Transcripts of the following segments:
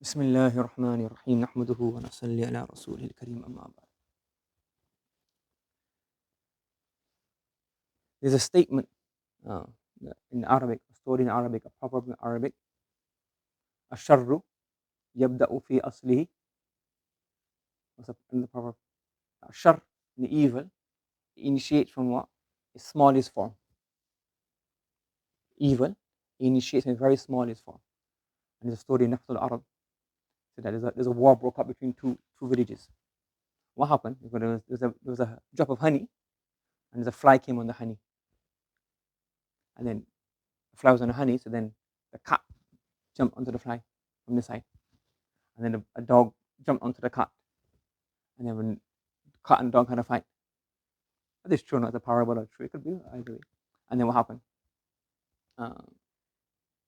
بسم الله الرحمن الرحيم نحمده ونصلي على رسوله الكريم أما بعد. There's a statement uh, in Arabic, a story in Arabic, a proverb in Arabic. الشر يبدأ في أصله. What's in the proverb? الشر, the evil, initiates from what? Its smallest form. Evil initiates in very smallest form. And there's a story in Nafs al-Arab. So that there's a war broke up between two villages. What happened? There was a drop of honey, and there's a fly came on the honey. And then the fly was on the honey, so then the cat jumped onto the fly from the side. And then a dog jumped onto the cat. And then when the cat and dog had a fight, this is true, not a parable or true, it could be either way. And then what happened?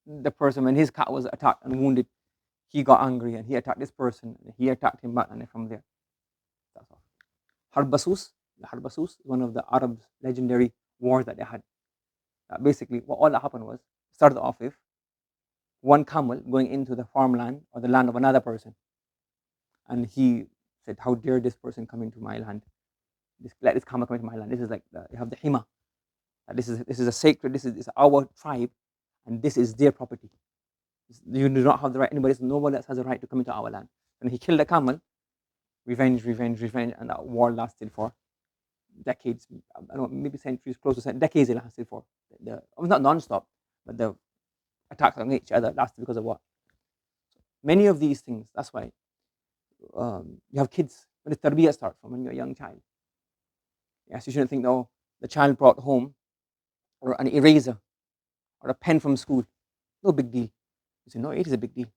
The person, when his cat was attacked and wounded, he got angry and he attacked this person, and he attacked him back, and then from there, that's all. Harbasus, the Harbasus is one of the Arabs' legendary wars that they had. Basically, what all that happened was, started off with one camel going into the farmland or the land of another person. And he said, how dare this person come into my land? Let this camel come into my land. This is like, you have the hima. This is a sacred, this is our tribe, and this is their property. You do not have the right, nobody else has the right to come into our land. And he killed the camel, revenge, and that war lasted for decades. I don't know, maybe centuries, close to decades it lasted for. Not non-stop, but the attacks on each other lasted because of what? Many of these things, that's why you have kids, when the tarbiyah starts from when you're a young child. Yes, you shouldn't think, oh, the child brought home or an eraser or a pen from school, no big deal. You say, no, it is a big deal.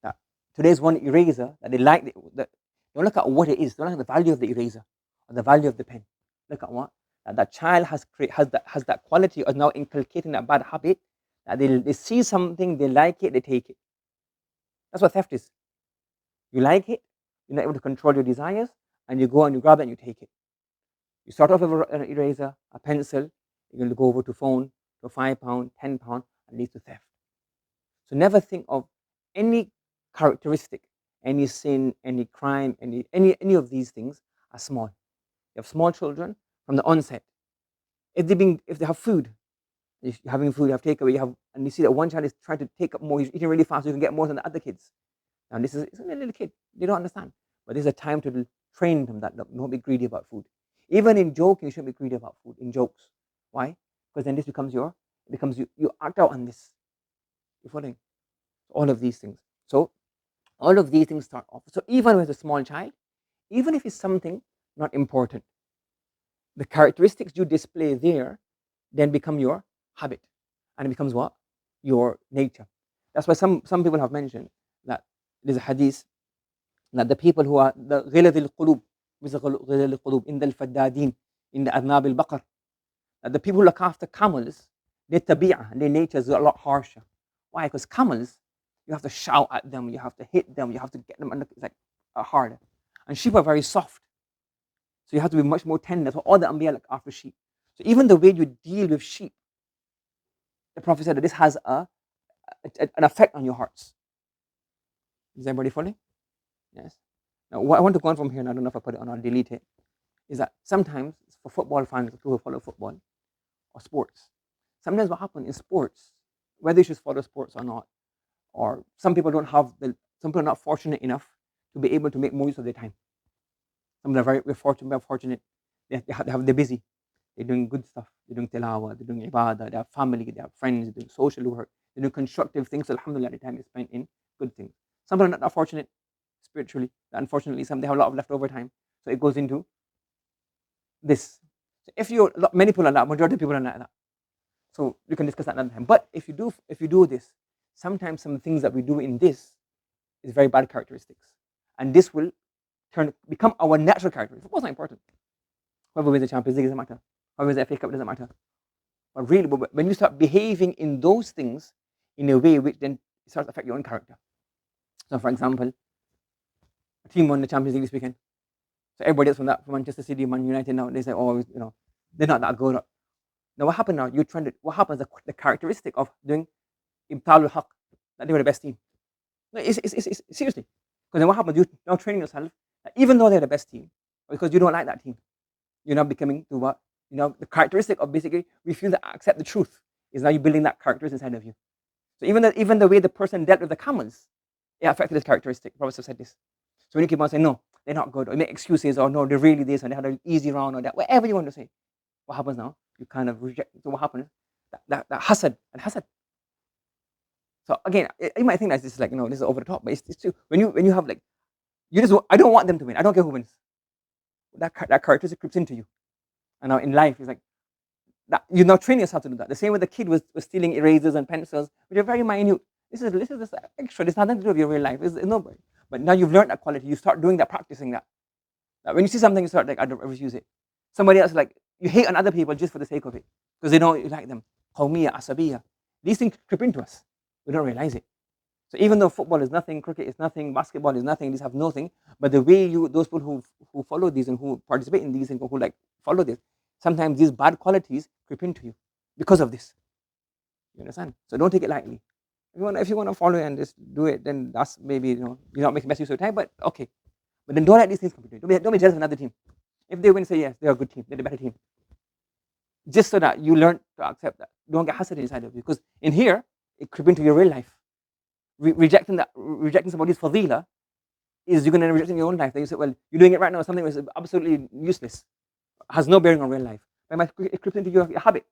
That today's one eraser that they like, don't look at what it is, don't look at the value of the eraser or the value of the pen. Look at what? That child has that quality of now inculcating that bad habit, that they see something, they like it, they take it. That's what theft is. You like it, you're not able to control your desires, and you go and you grab it and you take it. You start off with an eraser, a pencil, you're going to go over to phone, to £5, £10, and leads to theft. So never think of any characteristic, any sin, any crime, any of these things as small. You have small children from the onset. If they have food, you're having food, you have takeaway, and you see that one child is trying to take up more, he's eating really fast, so you can get more than the other kids. Now it's a little kid, they don't understand. But there's a time to train them that don't be greedy about food. Even in joking, you shouldn't be greedy about food, in jokes. Why? Because then this becomes you act out on this. You're following? All of these things. So all of these things start off. So even with a small child, even if it's something not important, the characteristics you display there then become your habit. And it becomes what? Your nature. That's why some people have mentioned that there's a hadith that the people who are the غلظ القلوب, غلظ القلوب in the الفدادين, in the أذناب البقر, that the people who look after camels, their tabi'ah, their nature is a lot harsher. Why? Because camels, you have to shout at them, you have to hit them, you have to get them under, it's like hard. And sheep are very soft. So you have to be much more tender. So all the Anbiya look after sheep. So even the way you deal with sheep, the Prophet said that this has an effect on your hearts. Is everybody following? Yes. Now, what I want to go on from here, and I don't know if I put it on or delete it, is that sometimes for football fans, people who follow football or sports, sometimes what happens in sports, whether you should follow sports or not, or some people some people are not fortunate enough to be able to make more use of their time. Some are very fortunate. They're busy. They're doing good stuff. They're doing tilawah, they're doing ibadah, they have family, they have friends, they're doing social work, they're doing constructive things. Alhamdulillah, the time is spent in good things. Some are not fortunate spiritually. Unfortunately, they have a lot of leftover time. So it goes into this. So many people are not, majority of people are not that. So we can discuss that another time. But if you do this, sometimes some things that we do in this is very bad characteristics. And this will become our natural characteristics. Football's not important. Whoever wins the Champions League doesn't matter. Whoever wins the FA Cup doesn't matter. But really, when you start behaving in those things in a way which then starts to affect your own character. So for example, a team won the Champions League this weekend. So everybody else from Manchester City, Man United now, they say, oh, they're not that good. Now what happened now? What happens, the characteristic of doing Ibtalul Haq, that they were the best team. No, it's seriously. Because then what happens? You now training yourself, even though they're the best team, because you don't like that team, you're now becoming to what? The characteristic of basically refuse to accept the truth is now you're building that characteristic inside of you. So even the way the person dealt with the camels, it affected his characteristic. Prophet said this. So when you keep on saying, no, they're not good, or you make excuses, or no, they're really this, and they had an easy round, or that, whatever you want to say, what happens now? You kind of reject. So what happens? That hasad and hasad. So again, you might think that this is like, this is over the top, but it's true. When you have like, I don't want them to win. I don't care who wins. That characteristic creeps into you. And now in life, it's like, that you're now training yourself to do that. The same way the kid was stealing erasers and pencils, which are very minute. This is just extra. This has nothing to do with your real life. It's nobody. But now you've learned that quality. You start doing that, practicing that. Now when you see something, you start like, I don't ever use it. Somebody else, like, you hate on other people just for the sake of it, because they don't like them. Qawmiya, asabiya. These things creep into us. We don't realize it. So even though football is nothing, cricket is nothing, basketball is nothing, these have nothing, but the way those people who follow these and who participate in these and who like follow this, sometimes these bad qualities creep into you because of this. You understand? So don't take it lightly. If you want to follow it and just do it, then that's maybe, you're not making best use of your time, but okay. But then don't let these things come into you. Don't be jealous of another team. If they win, say yes, they're a good team, they're the better team. Just so that you learn to accept that. Don't get hasad inside of you, because in here, it creep into your real life. Rejecting somebody's fadila is you're going to reject in your own life. Then you say, well, you're doing it right now, something that's absolutely useless, has no bearing on real life. But it creeps into your habit.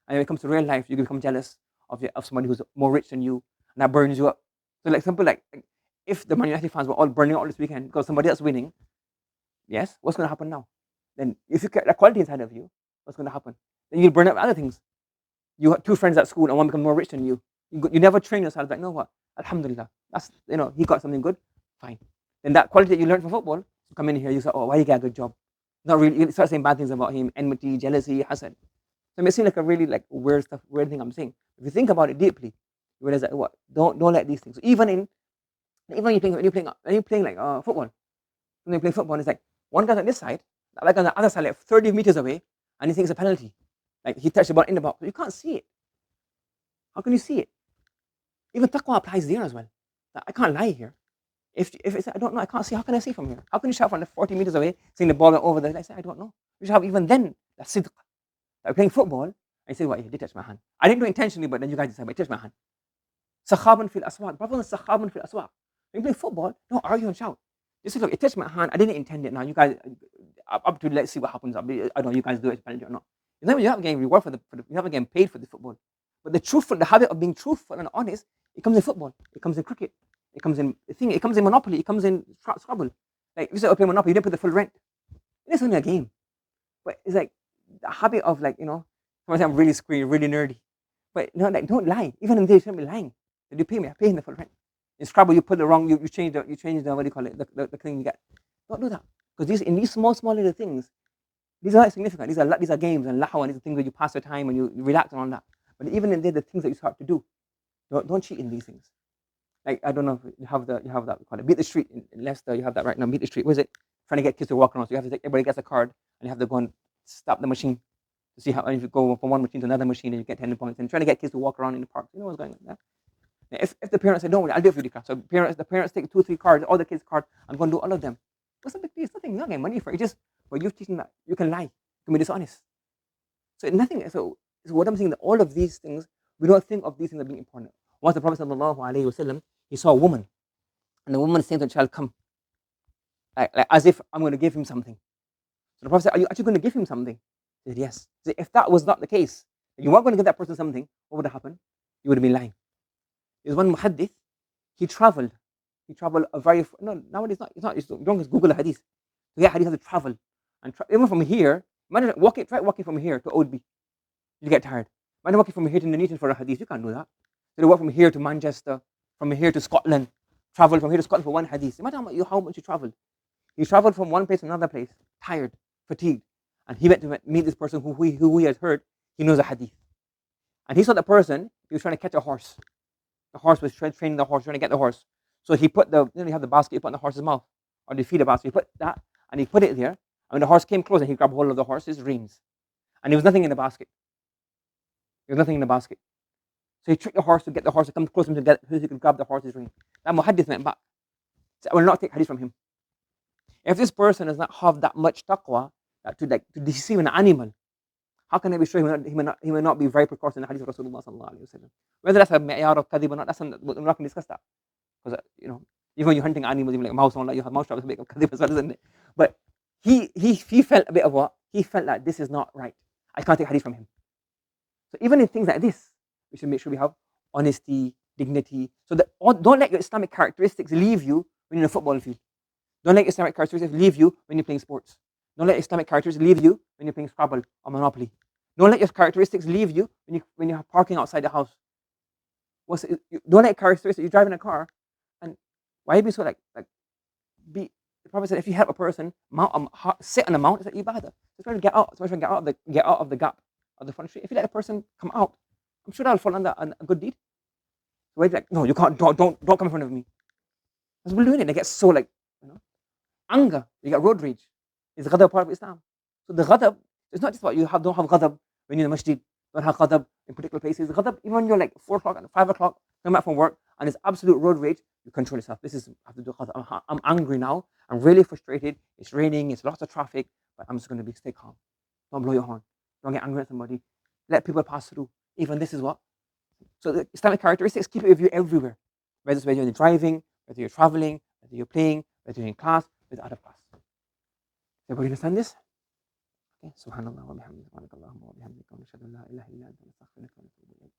And when it comes to real life, you become jealous of somebody who's more rich than you, and that burns you up. So like simple, like if the Man United fans were all burning out this weekend because somebody else winning, yes, what's going to happen now? Then if you get that quality inside of you, what's going to happen? Then you'll burn up other things. You have two friends at school and one becomes more rich than you. You never train yourself like, what? Alhamdulillah, that's, he got something good, fine. Then that quality that you learned from football, you come in here, you say, oh, why you get a good job? Not really. You start saying bad things about him, enmity, jealousy, hasad. So it may seem like a really like weird thing I'm saying. If you think about it deeply, you realize that what? Don't let these things. So even when you're playing like football, when you play football, it's like one guy's on this side, like on the other side, like 30 meters away, and he thinks it's a penalty. Like he touched the ball in the box, but you can't see it. How can you see it? Even taqwa applies there as well. I can't lie here. If it's, I don't know, I can't see. How can I see from here? How can you shout from 40 meters away, seeing the ball over there? I say, I don't know. You should have even then that sidq. Like playing football, and you say, what? He did touch my hand. I didn't do it intentionally, but then you guys decide, but he touched my hand. Sakhaban fil aswaq. Brother, sakhaban fil aswaq. When you play football, don't argue and shout. Just say, look, it touched my hand. I didn't intend it. Now you guys, up to let's see what happens. I don't know. You guys do it, penalty or not. It's not you're not getting reward you're not getting paid for the football. But the habit of being truthful and honest, it comes in football. It comes in cricket. It comes in It comes in Monopoly. It comes in Scrabble. Like if you say, okay, Monopoly, you didn't put the full rent. It's only a game. But it's like the habit of like, someone say I'm really screwy, really nerdy. But like don't lie. Even in there, you shouldn't be lying. Did you pay me? I pay him the full rent. In Scrabble, you put the wrong, you change the what do you call it, the thing you get. Don't do that. Because in these small little things, these are not significant. These are games and lahu, and these are things where you pass your time and you relax and all that. But even in there, the things that you start to do, don't cheat in these things. Like I don't know if you have that. We call it beat the street in Leicester. You have that right now. Beat the street. What is it? Trying to get kids to walk around. So you have to take everybody gets a card and you have to go and stop the machine to see how. And if you go from one machine to another machine, and you get 10 points. And trying to get kids to walk around in the park. You know what's going on there. Now, if the parents say, don't worry, I'll do it for you. So the parents take 2-3 cards, all the kids' cards. I'm going to do all of them. What's the big deal? It's nothing. You're not getting money for it. It's just you're teaching that you can lie, you can be dishonest. So nothing. So what I'm saying that all of these things, we don't think of these things as being important. Once the Prophet sallallahu alaihi wasallam, he saw a woman, and the woman saying to the child, "Come," like as if I'm going to give him something. So the Prophet said, "Are you actually going to give him something?" He said, "Yes." So if that was not the case, if you weren't going to give that person something, what would have happened? You would have been lying. There's one muhaddith. He traveled a very nowadays it's don't just Google a hadith. So yeah, hadith has to travel and even from here. Imagine try walking from here to Oldby. You get tired. Imagine walking from here to Nuneaton for a hadith. You can't do that. So they walk from here to Manchester, from here to Scotland, travel from here to Scotland for one hadith. Imagine how much you traveled. He traveled from one place to another place, tired, fatigued, and he went to meet this person who he has heard. He knows a hadith, and he saw the person. He was trying to catch a horse. The horse was training the horse, trying to get the horse. So he put you have the basket, you put in the horse's mouth, or the feed basket. He put that, and he put it there. And when the horse came close, and he grabbed hold of the horse's reins, and there was nothing in the basket. There was nothing in the basket. So he tricked the horse to get the horse to come close to him to get, so he could grab the horse's rein. That muhaddith went back. So I will not take hadith from him. If this person does not have that much taqwa to deceive an animal, how can I be sure he may not be very precautious in the hadith of Rasulullah sallallahu alaihi wasallam? Whether that's a ma'yar of kadhib or not, we're not going to discuss that. Because, even when you're hunting animals, even like mouse, like you have mouse traps, a bit of kadhib as well, isn't it? But he felt a bit of what? He felt like this is not right. I can't take hadith from him. So even in things like this, we should make sure we have honesty, dignity. So that don't let your Islamic characteristics leave you when you're in a football field. Don't let Islamic characteristics leave you when you're playing sports. Don't let Islamic characteristics leave you when you're playing Scrabble or Monopoly. Don't let your characteristics leave you when you're parking outside the house. Don't let characteristics. You're driving a car, and why you be so be? The Prophet said, if you help a person sit on a mount, it's like ibadah. Just try to get out. Get out of the gap of the front street. If you let a person come out, I'm sure that'll fall under a good deed. So wait, no, you can't. Don't come in front of me. That's what we're doing it. They get so anger. You get road rage. Is ghadab part of Islam? So the ghadab, it's not just about don't have ghadab when you're in the masjid. Don't have ghadab in particular places. Ghadab, even when you're like 4 o'clock and 5 o'clock, come back from work and it's absolute road rage, you control yourself. This is, I have to do ghadab. I'm angry now. I'm really frustrated. It's raining. It's lots of traffic. But I'm just going to stay calm. Don't blow your horn. Don't get angry at somebody. Let people pass through. Even this is what. So the Islamic characteristics keep it with you everywhere. Whether you're driving, whether you're traveling, whether you're playing, whether you're in class, whether out of class. Everybody understand this? Okay. Subhanallah wa bihamdihi. Subhanakallahumma wa bihamdika. Wa nashhadu an la ilaha illa anta nastaghfiruka wa natubu ilayk.